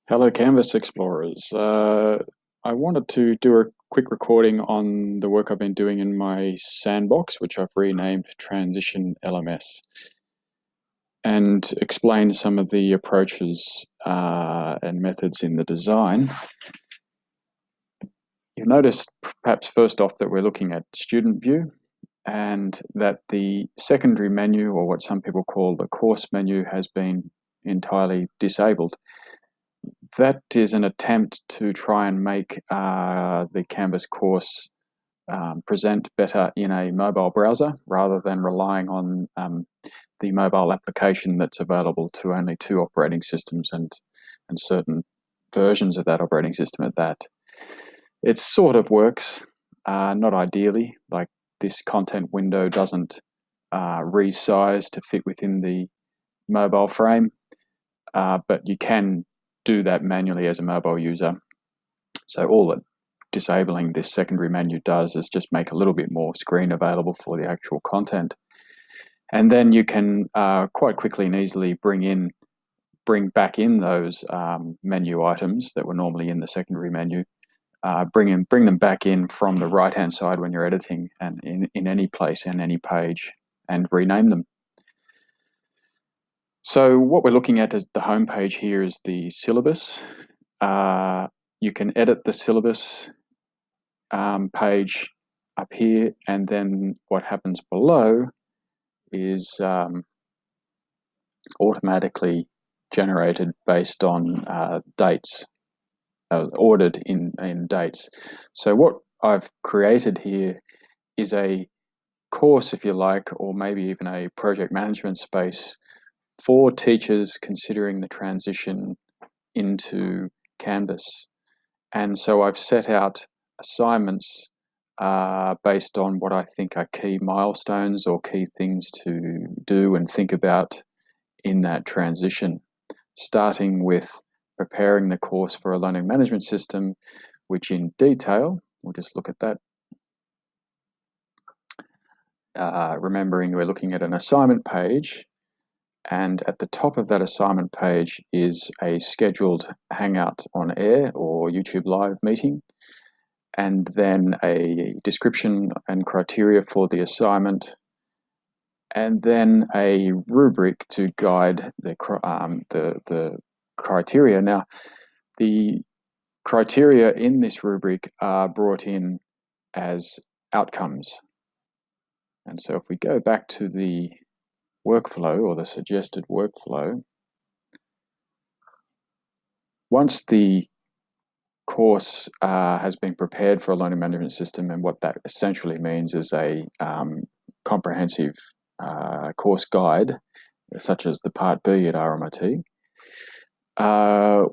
Hello, Canvas Explorers. I wanted to do a quick recording on the work I've been doing in my sandbox, which I've renamed Transition LMS, and explain some of the approaches and methods in the design. You'll notice, perhaps first off, that we're looking at student view, and that the secondary menu, or what some people call the course menu, has been entirely disabled. That is an attempt to try and make the Canvas course present better in a mobile browser rather than relying on the mobile application that's available to only two operating systems and certain versions of that operating system at that. It sort of works, not ideally. Like, this content window doesn't resize to fit within the mobile frame, but you can do that manually as a mobile user. So all that disabling this secondary menu does is just make a little bit more screen available for the actual content. And then you can quite quickly and easily bring back in those menu items that were normally in the secondary menu, bring them back in from the right-hand side when you're editing, and in any place and any page, and rename them. So what we're looking at is the home page here is the syllabus. You can edit the syllabus page up here, and then what happens below is automatically generated based on dates, ordered in dates. So what I've created here is a course, if you like, or maybe even a project management space for teachers considering the transition into Canvas. And so I've set out assignments based on what I think are key milestones or key things to do and think about in that transition, starting with preparing the course for a learning management system, which in detail, we'll just look at that. Remembering we're looking at an assignment page, and at the top of that assignment page is a scheduled Hangout on Air or YouTube Live meeting, and then a description and criteria for the assignment, and then a rubric to guide the criteria. Now, the criteria in this rubric are brought in as outcomes. And so if we go back to the workflow, or the suggested workflow, once the course has been prepared for a learning management system, and what that essentially means is a comprehensive course guide, such as the Part B at RMIT,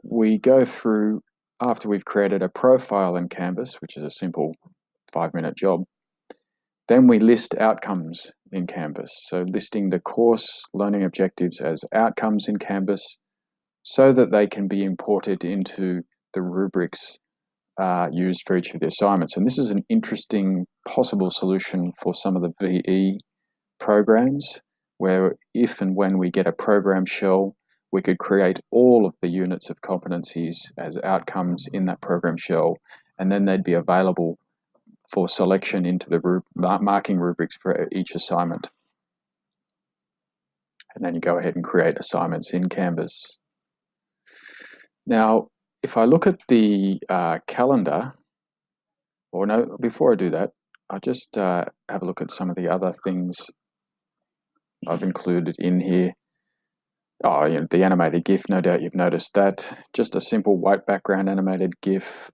we go through, after we've created a profile in Canvas, which is a simple 5-minute job, then we list outcomes in Canvas. So listing the course learning objectives as outcomes in Canvas so that they can be imported into the rubrics used for each of the assignments. And this is an interesting possible solution for some of the VE programs, where if and when we get a program shell, we could create all of the units of competencies as outcomes in that program shell, and then they'd be available for selection into the marking rubrics for each assignment. And then you go ahead and create assignments in Canvas. Now, if I look at the calendar, or no, before I do that, I'll just have a look at some of the other things I've included in here. Oh, you know, the animated GIF, no doubt you've noticed that. Just a simple white background animated GIF,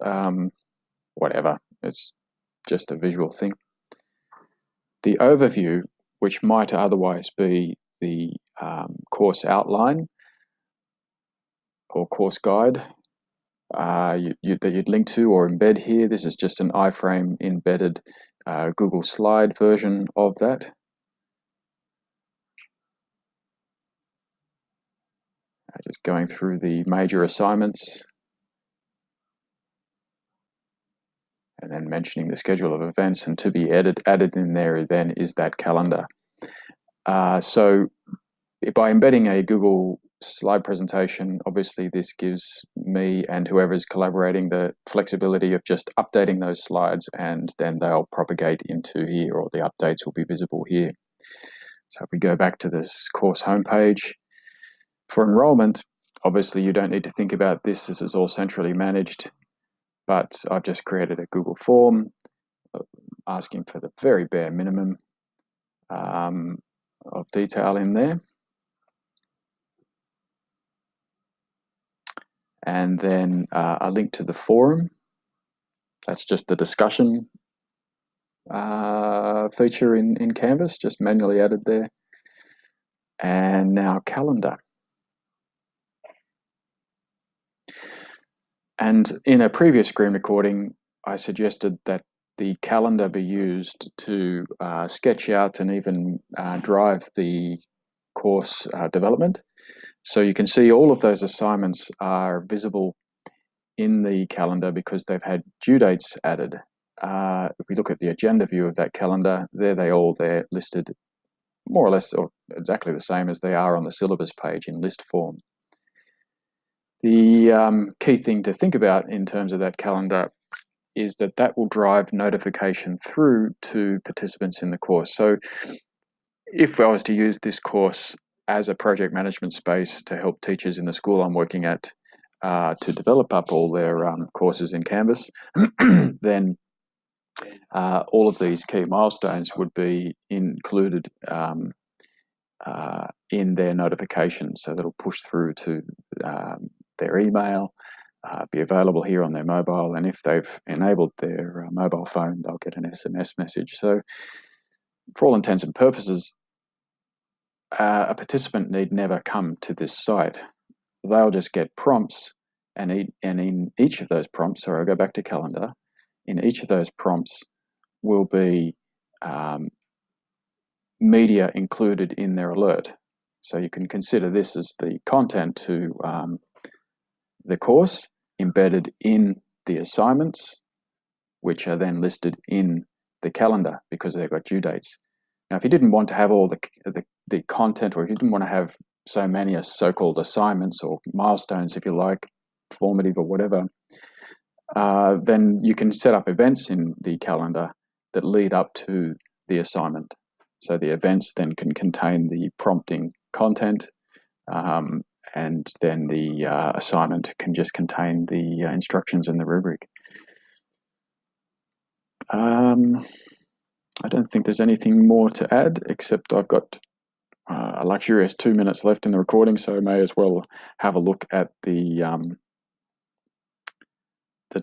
whatever, it's just a visual thing. The overview, which might otherwise be the course outline or course guide that you'd link to or embed here. This is just an iframe embedded Google slide version of that. Just going through the major assignments, and then mentioning the schedule of events, and to be added in there then is that calendar. So by embedding a Google slide presentation, obviously this gives me and whoever's collaborating the flexibility of just updating those slides, and then they'll propagate into here, or the updates will be visible here. So if we go back to this course homepage, for enrollment, obviously you don't need to think about this. This is all centrally managed, but I've just created a Google form asking for the very bare minimum of detail in there. And then a link to the forum. That's just the discussion feature in Canvas, just manually added there. And now calendar. And in a previous screen recording, I suggested that the calendar be used to sketch out and even drive the course development. So you can see all of those assignments are visible in the calendar because they've had due dates added. If we look at the agenda view of that calendar, they're listed more or less or exactly the same as they are on the syllabus page in list form. The key thing to think about in terms of that calendar is that that will drive notification through to participants in the course. So if I was to use this course as a project management space to help teachers in the school I'm working at to develop up all their courses in Canvas, then all of these key milestones would be included in their notifications, so that'll push through to their email, be available here on their mobile, and if they've enabled their mobile phone, they'll get an SMS message. So for all intents and purposes, a participant need never come to this site. They'll just get prompts, and in each of those prompts, so I'll go back to calendar, in each of those prompts will be media included in their alert. So you can consider this as the content to the course embedded in the assignments, which are then listed in the calendar because they've got due dates. Now, if you didn't want to have all the content, or if you didn't want to have so many so-called assignments or milestones, if you like, formative or whatever, then you can set up events in the calendar that lead up to the assignment. So the events then can contain the prompting content, and then the assignment can just contain the instructions in the rubric. I don't think there's anything more to add, except I've got a luxurious 2 minutes left in the recording, so I may as well have a look at the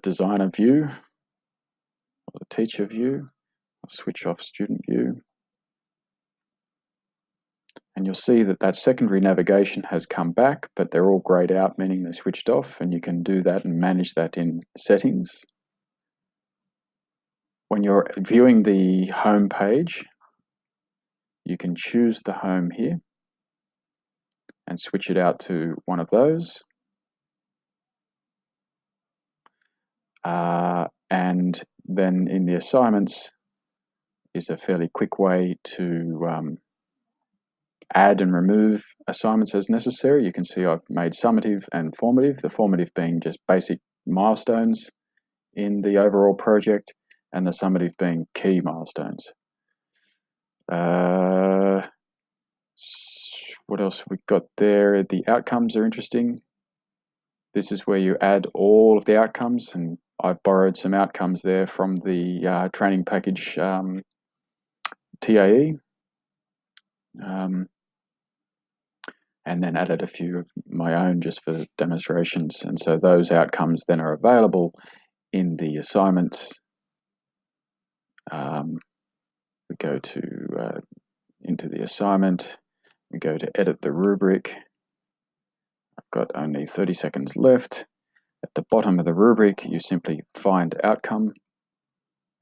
designer view, or the teacher view. I'll switch off student view. And you'll see that that secondary navigation has come back, but they're all grayed out, meaning they're switched off, and you can do that and manage that in settings. When you're viewing the home page, you can choose the home here and switch it out to one of those. And then in the assignments is a fairly quick way to add and remove assignments as necessary. You can see I've made summative and formative, the formative being just basic milestones in the overall project, and the summative being key milestones. What else have we got there? The outcomes are interesting. This is where you add all of the outcomes, and I've borrowed some outcomes there from the training package TAE. And then added a few of my own just for demonstrations. And so those outcomes then are available in the assignments. We go to into the assignment, we go to edit the rubric. I've got only 30 seconds left. At the bottom of the rubric, you simply find outcome,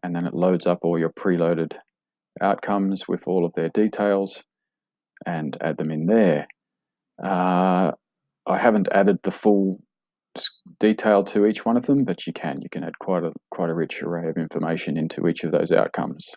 and then it loads up all your preloaded outcomes with all of their details and add them in there. I haven't added the full detail to each one of them, but you can add quite a rich array of information into each of those outcomes.